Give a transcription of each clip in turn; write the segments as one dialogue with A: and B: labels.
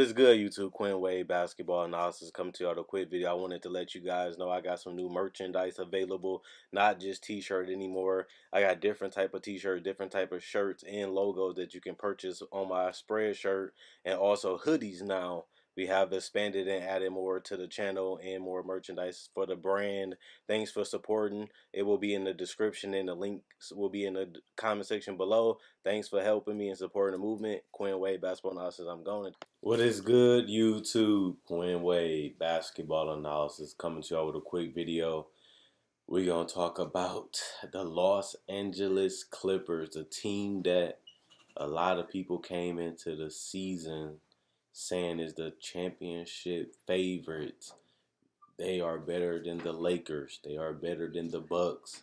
A: is good, YouTube? Quinn Wade Basketball Analysis coming to you with a quick video. I wanted to let you guys know I got some new merchandise available, not just t-shirt anymore. I got different type of t-shirt, different type of shirts and logos that you can purchase on my spread shirt, and also hoodies now. We have expanded and added more to the channel and more merchandise for the brand. Thanks for supporting. It will be in the description and the links will be in the comment section below. Thanks for helping me and supporting the movement. Quinn Wade Basketball Analysis. I'm going. What is good, YouTube? Quinn Wade Basketball Analysis coming to y'all with a quick video. We're going to talk about the Los Angeles Clippers, a team that a lot of people came into the season saying is the championship favorites. They are better than the Lakers. They are better than the Bucks.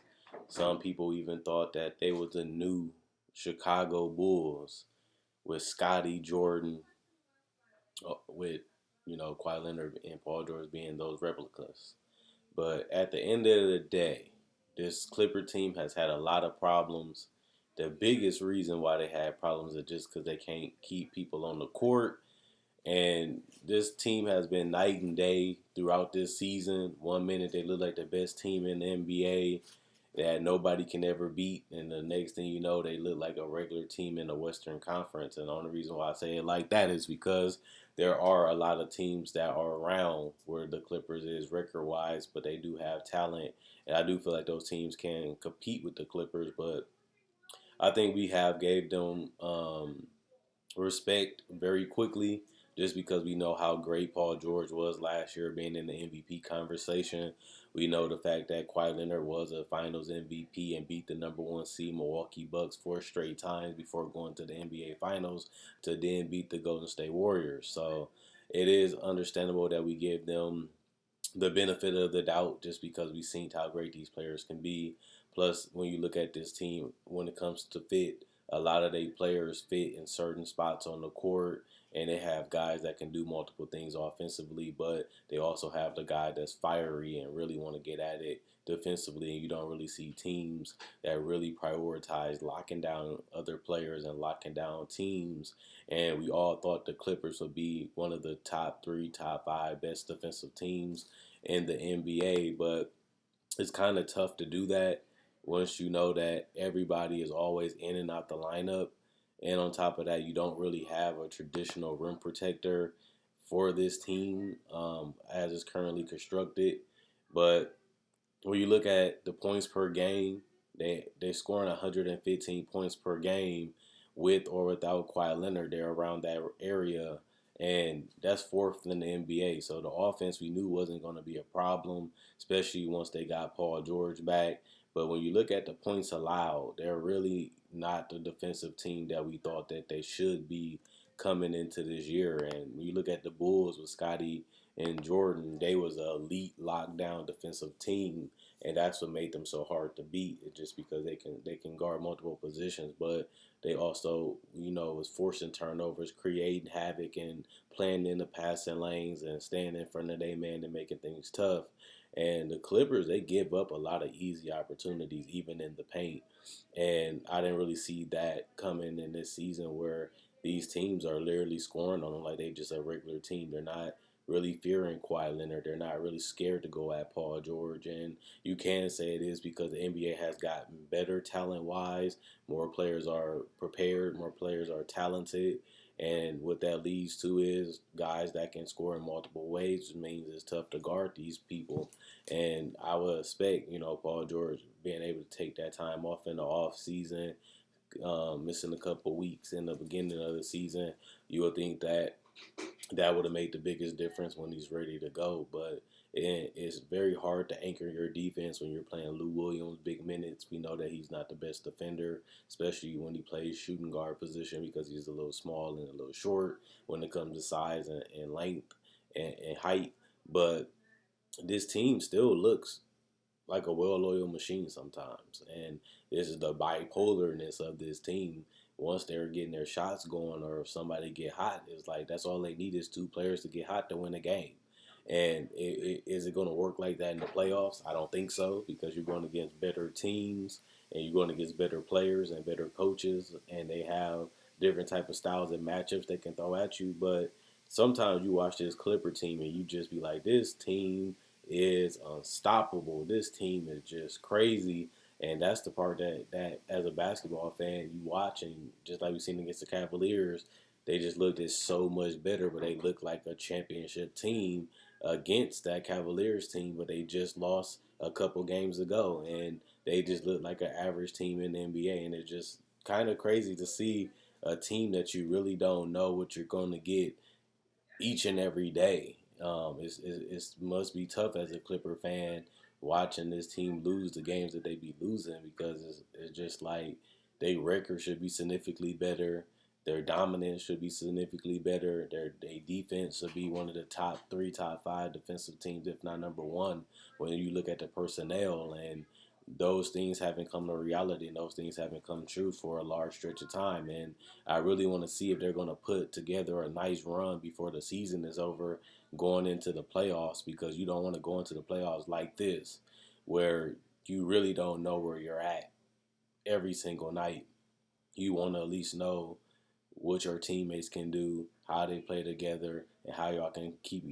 A: Some people even thought that they was the new Chicago Bulls with Scottie Jordan, with Kawhi Leonard and Paul George being those replicas. But at the end of the day, this Clipper team has had a lot of problems. The biggest reason why they had problems is just because they can't keep people on the court. And this team has been night and day throughout this season. 1 minute they look like the best team in the NBA that nobody can ever beat, and the next thing you know, they look like a regular team in the Western Conference. And the only reason why I say it like that is because there are a lot of teams that are around where the Clippers is record-wise, but they do have talent, and I do feel like those teams can compete with the Clippers. But I think we have gave them respect very quickly, just because we know how great Paul George was last year being in the MVP conversation. We know the fact that Kawhi Leonard was a Finals MVP and beat the #1 seed Milwaukee Bucks 4 straight times before going to the NBA Finals to then beat the Golden State Warriors. So it is understandable that we give them the benefit of the doubt just because we've seen how great these players can be. Plus, when you look at this team, when it comes to fit, a lot of their players fit in certain spots on the court, and they have guys that can do multiple things offensively, but they also have the guy that's fiery and really want to get at it defensively, and you don't really see teams that really prioritize locking down other players and locking down teams. And we all thought the Clippers would be one of the top 3, top 5 best defensive teams in the NBA, but it's kind of tough to do that once you know that everybody is always in and out the lineup. And on top of that, you don't really have a traditional rim protector for this team as it's currently constructed. But when you look at the points per game, they're scoring 115 points per game with or without Kawhi Leonard. They're around that area, and that's fourth in the NBA. So the offense we knew wasn't going to be a problem, especially once they got Paul George back. But when you look at the points allowed, they're really not the defensive team that we thought that they should be coming into this year. And when you look at the Bulls with Scottie and Jordan, they was an elite lockdown defensive team, and that's what made them so hard to beat. It's just because they can guard multiple positions, but they also was forcing turnovers, creating havoc, and playing in the passing lanes and staying in front of their man and making things tough. And the Clippers, they give up a lot of easy opportunities, even in the paint. And I didn't really see that coming in this season, where these teams are literally scoring on them like they just a regular team. They're not really fearing Kawhi Leonard. They're not really scared to go at Paul George. And you can say it is because the NBA has gotten better talent-wise. More players are prepared. More players are talented. And what that leads to is guys that can score in multiple ways, which means it's tough to guard these people. And I would expect, Paul George being able to take that time off in the off season, missing a couple weeks in the beginning of the season. You would think that would have made the biggest difference when he's ready to go. But it's very hard to anchor your defense when you're playing Lou Williams big minutes. We know that he's not the best defender, especially when he plays shooting guard position, because he's a little small and a little short when it comes to size and length and height. But this team still looks like a well-oiled machine sometimes. And this is the bipolarness of this team. Once they're getting their shots going, or if somebody get hot, it's like that's all they need is 2 players to get hot to win a game. And is it going to work like that in the playoffs? I don't think so, because you're going against better teams and you're going against better players and better coaches, and they have different type of styles and matchups they can throw at you. But sometimes you watch this Clipper team and you just be like, this team is unstoppable. This team is just crazy. And that's the part that as a basketball fan, you watch, and just like we've seen against the Cavaliers, they just looked at so much better, but they look like a championship team against that Cavaliers team, but they just lost a couple games ago, and they just look like an average team in the NBA, and it's just kind of crazy to see a team that you really don't know what you're going to get each and every day. It's must be tough as a Clipper fan watching this team lose the games that they be losing, because it's just like their record should be significantly better. Their dominance should be significantly better. Their defense should be one of the top three, top five defensive teams, if not number one, when you look at the personnel. And those things haven't come to reality, and those things haven't come true for a large stretch of time. And I really want to see if they're going to put together a nice run before the season is over, going into the playoffs, because you don't want to go into the playoffs like this, where you really don't know where you're at every single night. You want to at least know what your teammates can do, how they play together, and how y'all can keep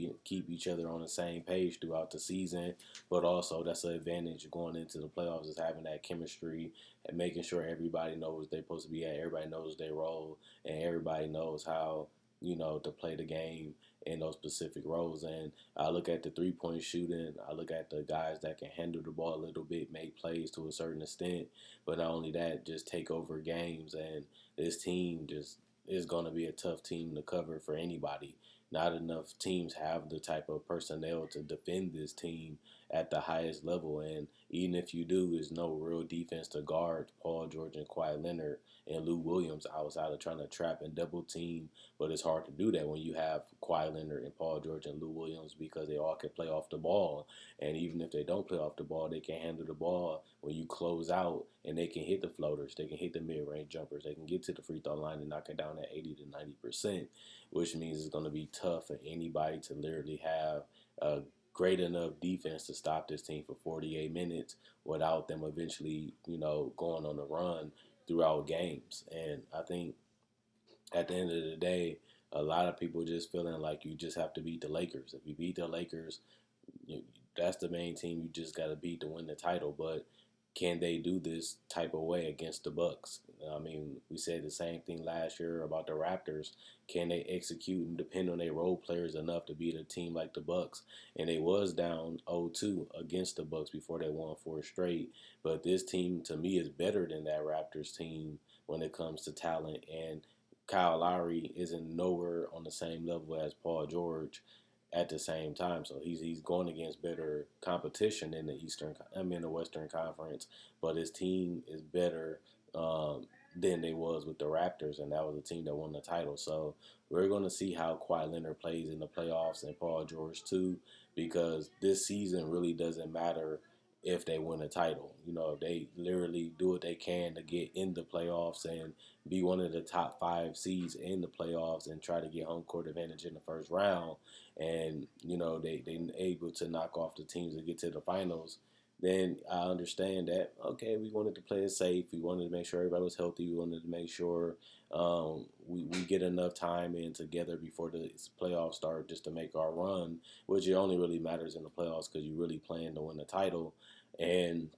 A: each other on the same page throughout the season. But also, that's an advantage going into the playoffs, is having that chemistry and making sure everybody knows they're supposed to be at, everybody knows their role, and everybody knows how to play the game in those specific roles. And I look at the 3-point shooting. I look at the guys that can handle the ball a little bit, make plays to a certain extent, but not only that, just take over games. And this team just is going to be a tough team to cover for anybody. Not enough teams have the type of personnel to defend this team at the highest level. And even if you do, there's no real defense to guard Paul George and Kawhi Leonard and Lou Williams outside of trying to trap and double team. But it's hard to do that when you have Kawhi Leonard and Paul George and Lou Williams, because they all can play off the ball. And even if they don't play off the ball, they can handle the ball when you close out, and they can hit the floaters, they can hit the mid-range jumpers, they can get to the free throw line and knock it down at 80 to 90%, which means it's going to be tough for anybody to literally have a great enough defense to stop this team for 48 minutes without them eventually, going on a run throughout games. And I think at the end of the day, a lot of people just feeling like you just have to beat the Lakers. If you beat the Lakers, you, that's the main team you just got to beat to win the title. But can they do this type of way against the Bucks? I mean, we said the same thing last year about the Raptors. Can they execute and depend on their role players enough to beat a team like the Bucks? And they was down 0-2 against the Bucks before they won 4 straight. But this team, to me, is better than that Raptors team when it comes to talent. And Kyle Lowry isn't nowhere on the same level as Paul George at the same time. So he's going against better competition in the Western Conference, but his team is better than they was with the Raptors, and that was the team that won the title. So we're going to see how Kawhi Leonard plays in the playoffs, and Paul George too, because this season really doesn't matter if they win a title. If they literally do what they can to get in the playoffs and be one of the top 5 seeds in the playoffs and try to get home court advantage in the first round, and they able to knock off the teams that get to the finals, then I understand that, okay, we wanted to play it safe. We wanted to make sure everybody was healthy. We wanted to make sure we get enough time in together before the playoffs start, just to make our run, which it only really matters in the playoffs because you really plan to win the title. And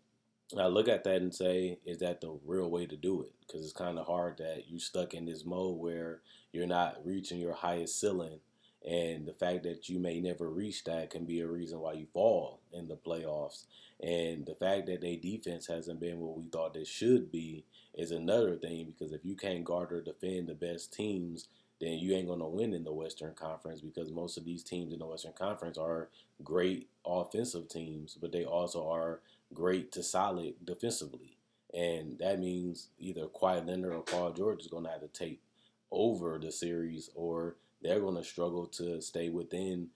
A: I look at that and say, is that the real way to do it? Because it's kind of hard that you're stuck in this mode where you're not reaching your highest ceiling. And the fact that you may never reach that can be a reason why you fall in the playoffs. And the fact that their defense hasn't been what we thought it should be is another thing, because if you can't guard or defend the best teams, then you ain't going to win in the Western Conference, because most of these teams in the Western Conference are great offensive teams, but they also are great to solid defensively. And that means either Kawhi Leonard or Paul George is going to have to take over the series, or they're going to struggle to stay within,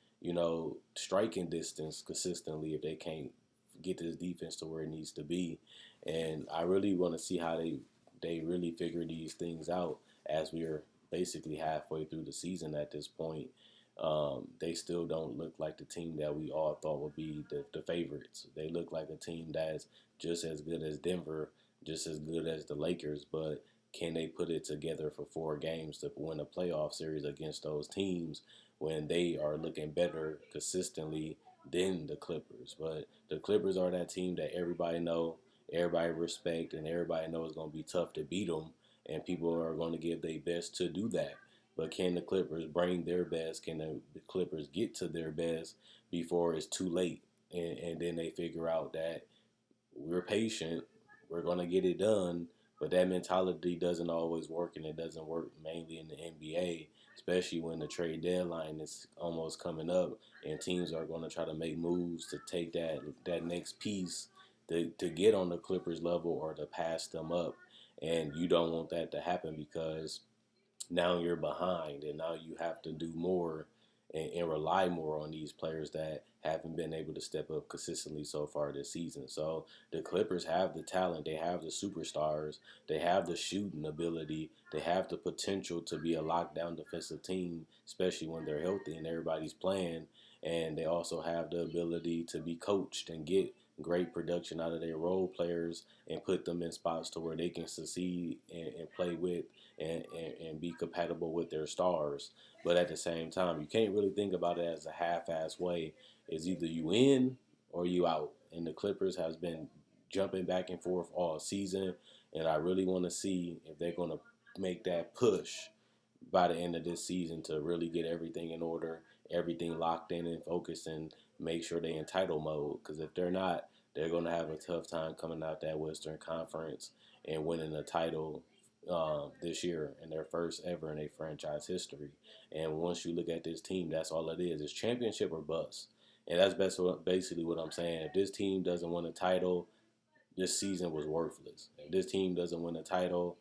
A: striking distance consistently if they can't get this defense to where it needs to be. And I really want to see how they really figure these things out, as we're basically halfway through the season at this point. They still don't look like the team that we all thought would be the favorites. They look like a team that's just as good as Denver, just as good as the Lakers, but can they put it together for 4 games to win a playoff series against those teams when they are looking better consistently than the Clippers? But the Clippers are that team that everybody know, everybody respect, and everybody knows it's going to be tough to beat them, and people are going to give their best to do that. But can the Clippers bring their best? Can the Clippers get to their best before it's too late? And then they figure out that we're patient, we're going to get it done. But that mentality doesn't always work, and it doesn't work mainly in the NBA, especially when the trade deadline is almost coming up, and teams are going to try to make moves to take that next piece to get on the Clippers level or to pass them up. And you don't want that to happen because now you're behind and now you have to do more and rely more on these players that haven't been able to step up consistently so far this season. So the Clippers have the talent, they have the superstars, they have the shooting ability, they have the potential to be a lockdown defensive team, especially when they're healthy and everybody's playing. And they also have the ability to be coached and get great production out of their role players and put them in spots to where they can succeed and play with and be compatible with their stars. But at the same time, you can't really think about it as a half-ass way. It's either you in or you out. And the Clippers has been jumping back and forth all season, and I really want to see if they're going to make that push by the end of this season to really get everything in order, everything locked in and focused, and make sure they in title mode. Because if they're not, they're going to have a tough time coming out that Western Conference and winning a title this year in their first ever in their franchise history. And once you look at this team, that's all it is. It's championship or bust. And that's basically what I'm saying. If this team doesn't win a title, this season was worthless. If this team doesn't win a title,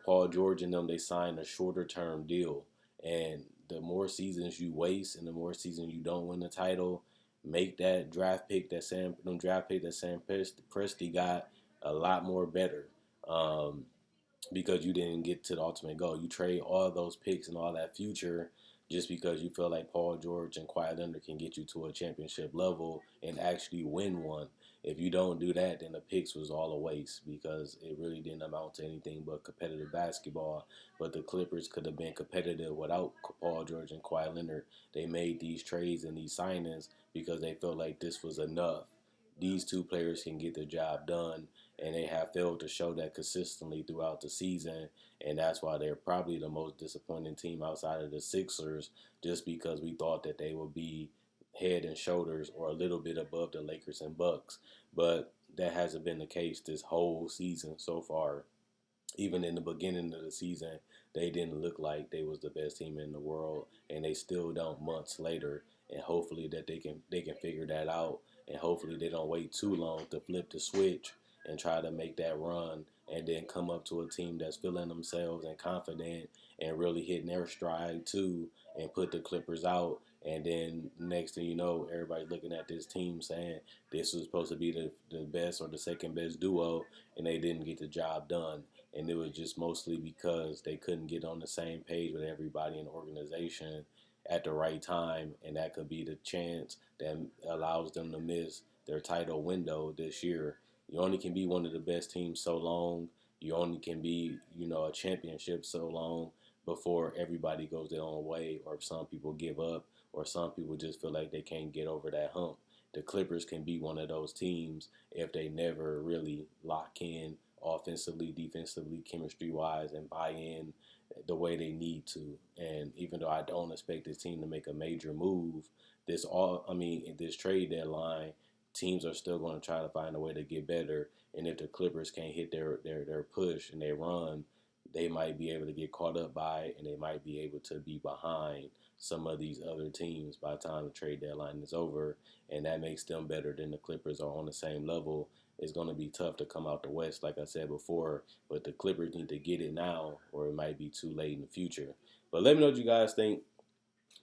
A: Paul George and them, they signed a shorter term deal. And the more seasons you waste and the more seasons you don't win the title, make that draft pick that Sam Presti got a lot more better. Because you didn't get to the ultimate goal. You trade all those picks and all that future just because you feel like Paul George and Kawhi Leonard can get you to a championship level and actually win one. If you don't do that, then the picks was all a waste because it really didn't amount to anything but competitive basketball. But the Clippers could have been competitive without Paul George and Kawhi Leonard. They made these trades and these signings because they felt like this was enough. These two players can get the job done, and they have failed to show that consistently throughout the season, and that's why they're probably the most disappointing team outside of the Sixers, just because we thought that they would be head and shoulders or a little bit above the Lakers and Bucks, but that hasn't been the case this whole season so far. Even in the beginning of the season, they didn't look like they was the best team in the world, and they still don't months later. And hopefully that they can figure that out, and hopefully they don't wait too long to flip the switch and try to make that run, and then come up to a team that's feeling themselves and confident and really hitting their stride too, and put the Clippers out. And then next thing you know, everybody's looking at this team saying this was supposed to be the best or the second best duo, and they didn't get the job done. And it was just mostly because they couldn't get on the same page with everybody in the organization at the right time, and that could be the chance that allows them to miss their title window this year. You only can be one of the best teams so long. You only can be, a championship so long before everybody goes their own way, or some people give up, or some people just feel like they can't get over that hump. The Clippers can be one of those teams if they never really lock in offensively, defensively, chemistry wise, and buy in the way they need to. And even though I don't expect this team to make a major move, this trade deadline, teams are still going to try to find a way to get better. And if the Clippers can't hit their push and their run, they might be able to get caught up by it, and they might be able to be behind some of these other teams by the time the trade deadline is over, and that makes them better than the Clippers are on the same level. It's going to be tough to come out the West, like I said before, but the Clippers need to get it now, or it might be too late in the future. But let me know what you guys think.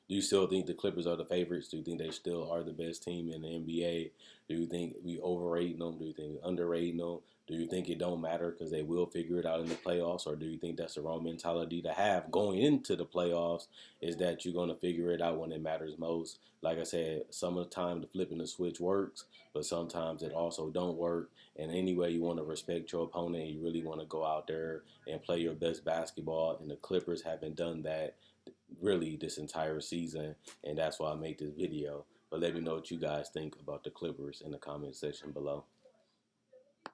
A: Do you still think the Clippers are the favorites? Do you think they still are the best team in the NBA? Do you think we overrating them? Do you think we underrating them? Do you think it don't matter because they will figure it out in the playoffs, or do you think that's the wrong mentality to have going into the playoffs? Is that you're gonna figure it out when it matters most? Like I said, some of the time the flipping the switch works, but sometimes it also don't work. And anyway, you want to respect your opponent. You really want to go out there and play your best basketball. And the Clippers haven't done that really this entire season, and that's why I made this video. But let me know what you guys think about the Clippers in the comment section below.